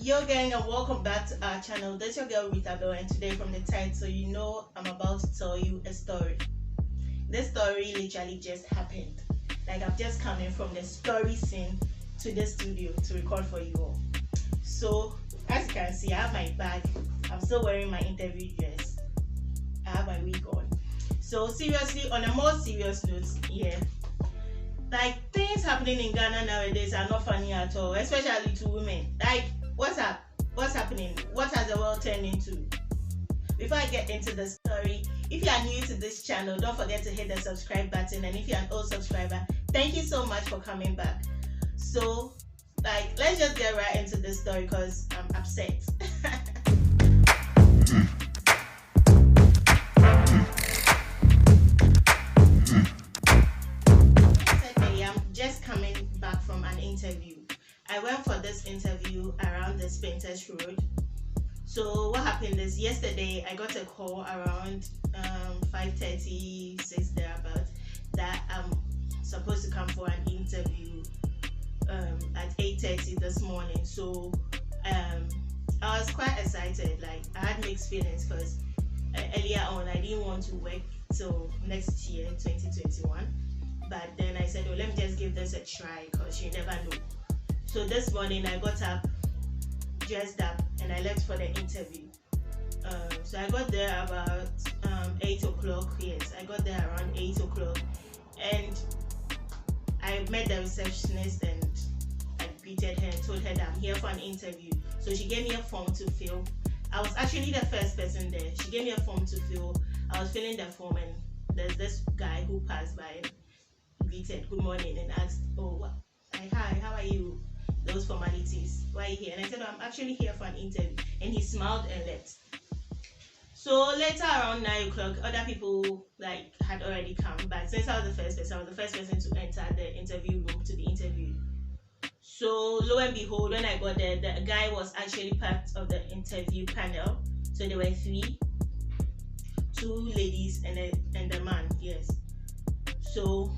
Yo gang, and welcome back to our channel. This is your girl Ruth And Ruthabel, and today from the title you know I'm about to tell you a story. This story literally just happened. Like I've just come in from the story scene to the studio to record for you all. So as you can see, I have my bag. I'm still wearing my interview dress. I have my wig on. So seriously, on a more serious note, like things happening in Ghana nowadays are not funny at all, especially to women. Like what's up? What's happening? What has the world turned into? Before I get into the story, if you are new to this channel, don't forget to hit the subscribe button, and if you're an old subscriber, thank you so much for coming back. So let's just get right into this story because I'm upset. Just coming back from an interview. I went for this interview around the Spintex Road. So what happened is yesterday I got a call around 5:36 thereabout that I'm supposed to come for an interview at 8:30 this morning. So I was quite excited. Like I had mixed feelings because earlier on I didn't want to work till next year, 2021. But then I said, oh, let me just give this a try because you never know. So this morning I got up, dressed up, and I left for the interview. So I got there about 8 o'clock. Yes, I got there around 8 o'clock. And I met the receptionist and I greeted her and told her that I'm here for an interview. So she gave me a form to fill. I was actually the first person there. She gave me a form to fill. I was filling the form and there's this guy who passed by. Greeted, good morning, and asked, hi, how are you? Those formalities. Why are you here? And I said, I'm actually here for an interview. And he smiled and left. So later around 9 o'clock, other people had already come. But since I was the first person to enter the interview room to be interviewed. So lo and behold, when I got there, the guy was actually part of the interview panel. So there were 3, 2 ladies and a man. Yes. So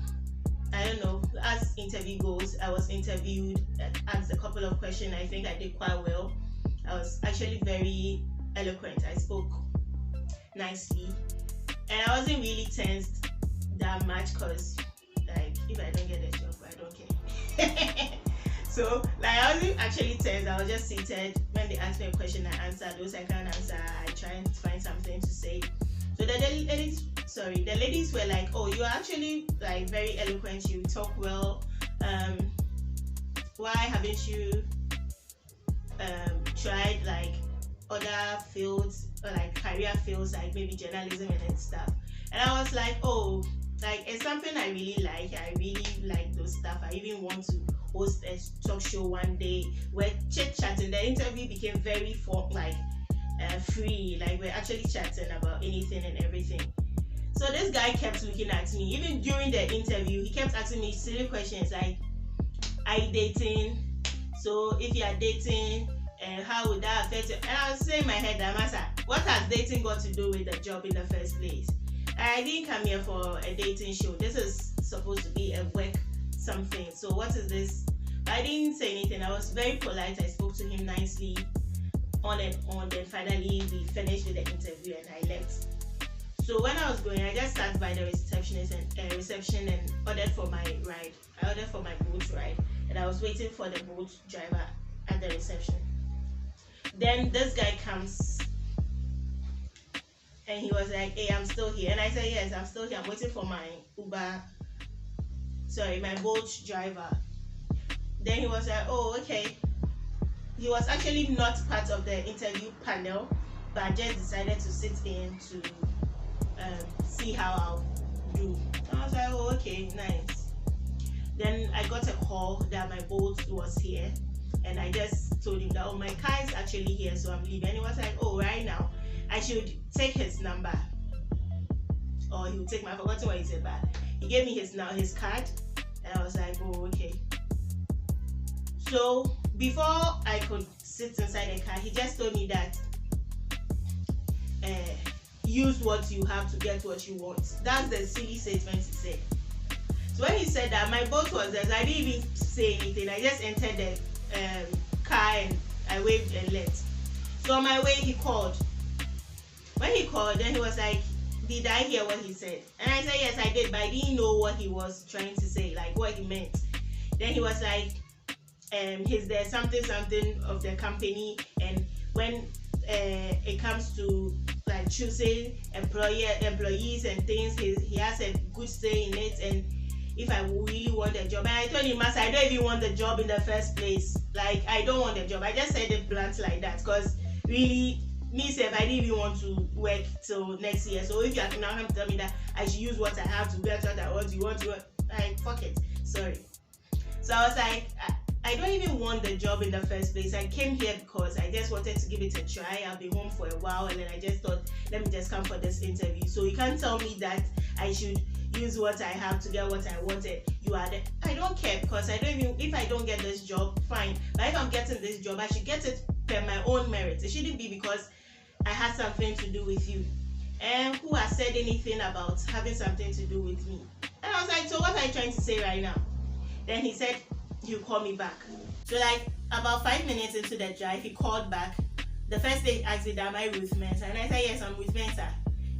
I don't know, as interview goes, I was interviewed, asked a couple of questions. I think I did quite well. I was actually very eloquent. I spoke nicely. And I wasn't really tensed that much because, if I don't get a job, I don't care. So, I wasn't actually tensed. I was just seated. When they asked me a question, I answered. Those I can't answer, I try to find something to say. So the ladies were like, oh, you're actually very eloquent, you talk well. Why haven't you tried other fields or career fields like maybe journalism and stuff? And I was like, oh, it's something I really like. I really like those stuff. I even want to host a talk show one day where chit-chatting. The interview became very free, we're actually chatting about anything and everything. So this guy kept looking at me. Even during the interview, he kept asking me silly questions like, are you dating? So if you are dating, how would that affect you? And I was saying in my head, what has dating got to do with the job in the first place? I didn't come here for a dating show. This is supposed to be a work something. So what is this? I didn't say anything. I was very polite. I spoke to him nicely. On and on, then finally we finished with the interview and I left. So when I was going, I just sat by the reception and ordered for my ride. I ordered for my boat ride and I was waiting for the boat driver at the reception. Then this guy comes and he was like, hey, I'm still here. And I said, yes, I'm still here. I'm waiting for my my boat driver. Then he was like, oh, okay. He was actually not part of the interview panel, but just decided to sit in to see how I'll do. I was like, oh, okay, nice. Then I got a call that my boat was here, and I just told him that, oh, my car is actually here, so I'm leaving. And he was like, oh, right now, I should take his number. Or he would take I forgot what he said, but he gave me his card, and I was like, oh, okay. So before I could sit inside the car, he just told me that use what you have to get what you want. That's the silly statement he said. So when he said that, my boat was there. So I didn't even say anything. I just entered the car and I I waved and left. So on my way, he called. When he called, then he was like, did I hear what he said? And I said, yes, I did, but I didn't know what he was trying to say, like what he meant. Then he was like, he's the something of the company, and when it comes to like choosing employees and things, he has a good say in it. And if I really want a job, and I told him, Master, I don't even want the job in the first place. Like, I don't want the job. I just said it blunt like that, because really, me self, I didn't even want to work till next year. So if you are now going to tell me that I should use what I have to get what I want, you want to work, like, fuck it. Sorry. So I was like, I don't even want the job in the first place. I came here because I just wanted to give it a try. I've been home for a while, and then I just thought, let me just come for this interview. So you can't tell me that I should use what I have to get what I wanted. You are there. I don't care, because I don't even, if I don't get this job, fine. But if I'm getting this job, I should get it per my own merit. It shouldn't be because I had something to do with you. And who has said anything about having something to do with me? And I was like, so what are you trying to say right now? Then he said he'll call me back. So like about 5 minutes into the drive, he called back. The first thing he asked me, am I Ruth Mensa? And I said, yes, I'm Ruth Mensa.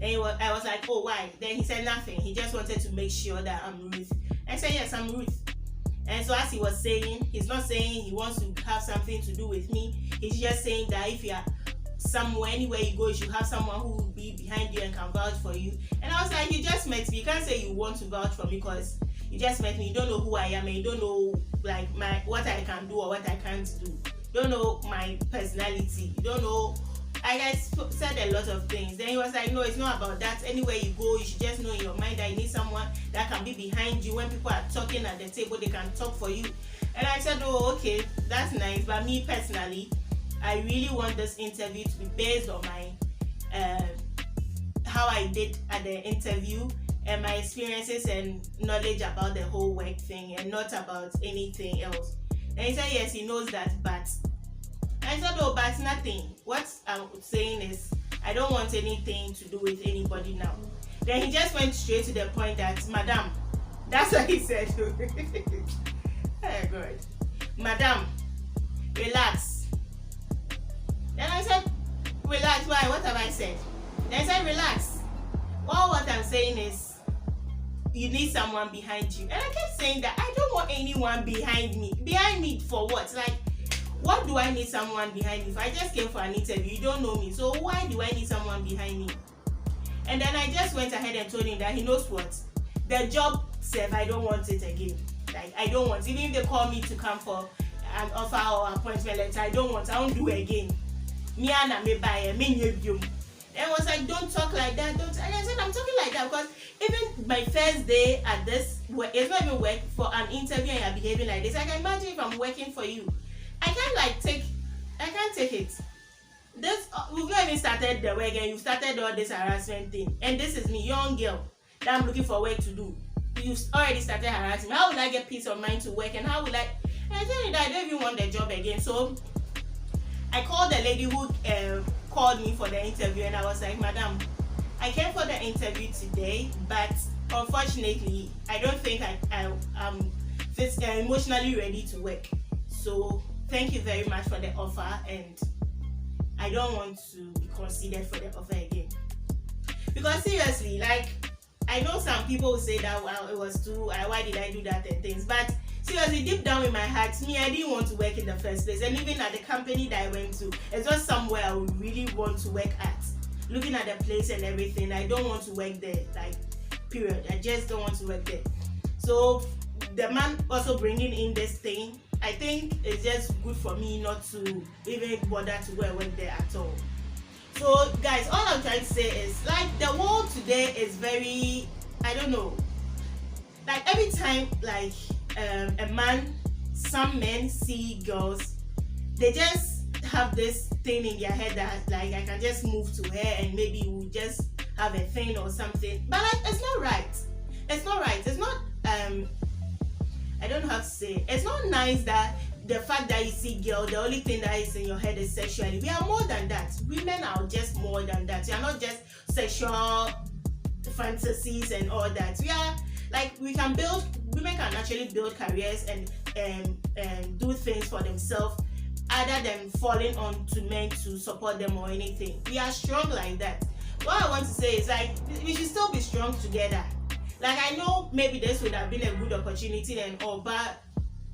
Then I was like, oh, why? Then he said nothing. He just wanted to make sure that I'm Ruth. I said, yes, I'm Ruth. And so as he was saying, he's not saying he wants to have something to do with me. He's just saying that if you are somewhere, anywhere you go, you should have someone who will be behind you and can vouch for you. And I was like, you just met me. You can't say you want to vouch for me because you just met me. You don't know who I am, and you don't know like what I can do or what I can't do. You don't know my personality. You don't know. I guys said a lot of things. Then he was like, no, it's not about that. Anywhere you go, you should just know in your mind that you need someone that can be behind you. When people are talking at the table, they can talk for you. And I said, oh, okay, that's nice. But me personally, I really want this interview to be based on my how I did at the interview and my experiences and knowledge about the whole work thing, and not about anything else. And he said, yes, he knows that, but I said, oh, but nothing. What I'm saying is, I don't want anything to do with anybody now. Then he just went straight to the point that, Madam, that's what he said. Oh, God. Madam, relax. Then I said, relax, why? What have I said? Then I said, relax. Well, what I'm saying is, you need someone behind you. And I kept saying that I don't want anyone behind me. Behind me for what? Like, what do I need someone behind me? If I just came for an interview, you don't know me. So why do I need someone behind me? And then I just went ahead and told him that he knows what? The job self, I don't want it again. Like, I don't want. Even if they call me to come for an offer or appointment letter, I won't do it again. Me and me buy me new. And I was like, don't talk like that. Don't. And I said, I'm talking like that because even my first day at this, it's not even work for an interview and you're behaving like this. I can imagine if I'm working for you. I can't take it. This we've not even started the work and you started all this harassment thing. And this is me, young girl, that I'm looking for work to do. You already started harassing me. How will I get peace of mind to work? And how will I? And I tell you that I don't even want the job again. So I called the lady who called me for the interview, and I was like, Madam, I came for the interview today, but unfortunately, I don't think I'm emotionally ready to work. So thank you very much for the offer, and I don't want to be considered for the offer again. Because seriously, like, I know some people will say that, well, it was too, why did I do that and things, but seriously, deep down in my heart, me, I didn't want to work in the first place. And even at the company that I went to, it's not somewhere I would really want to work at. Looking at the place and everything, I don't want to work there, like, period. I just don't want to work there. So the man also bringing in this thing, I think it's just good for me not to even bother to go and work there at all. So guys, all I'm trying to say is, like, the world today is very, I don't know, like, every time, like, some men see girls, they just have this thing in their head that, like, I can just move to her and maybe we'll just have a thing or something. But, like, it's not right. It's not right. It's not, I don't know how to say. It's not nice that the fact that you see girl, the only thing that is in your head is sexually. We are more than that. Women are just more than that. We are not just sexual fantasies and all that. We are, like, women can actually build careers and do things for themselves other than falling on to men to support them or anything. We are strong like that. What I want to say is, like, we should still be strong together. Like, I know maybe this would have been a good opportunity and all, but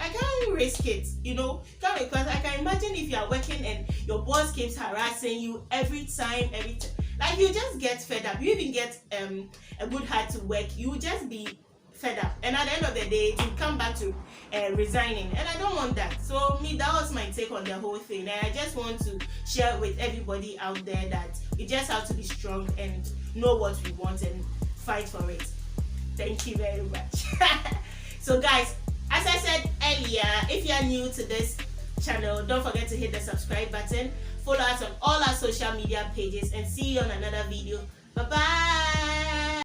I can't risk it, you know, because I can imagine if you are working and your boss keeps harassing you every time, like, you just get fed up. You even get a good heart to work, you will just be fed up, and at the end of the day you come back to resigning, and I don't want that. So me, that was my take on the whole thing, and I just want to share with everybody out there that we just have to be strong and know what we want and fight for it. Thank you very much. So guys, as I said earlier, if you are new to this channel, don't forget to hit the subscribe button, follow us on all our social media pages, and see you on another video. Bye bye.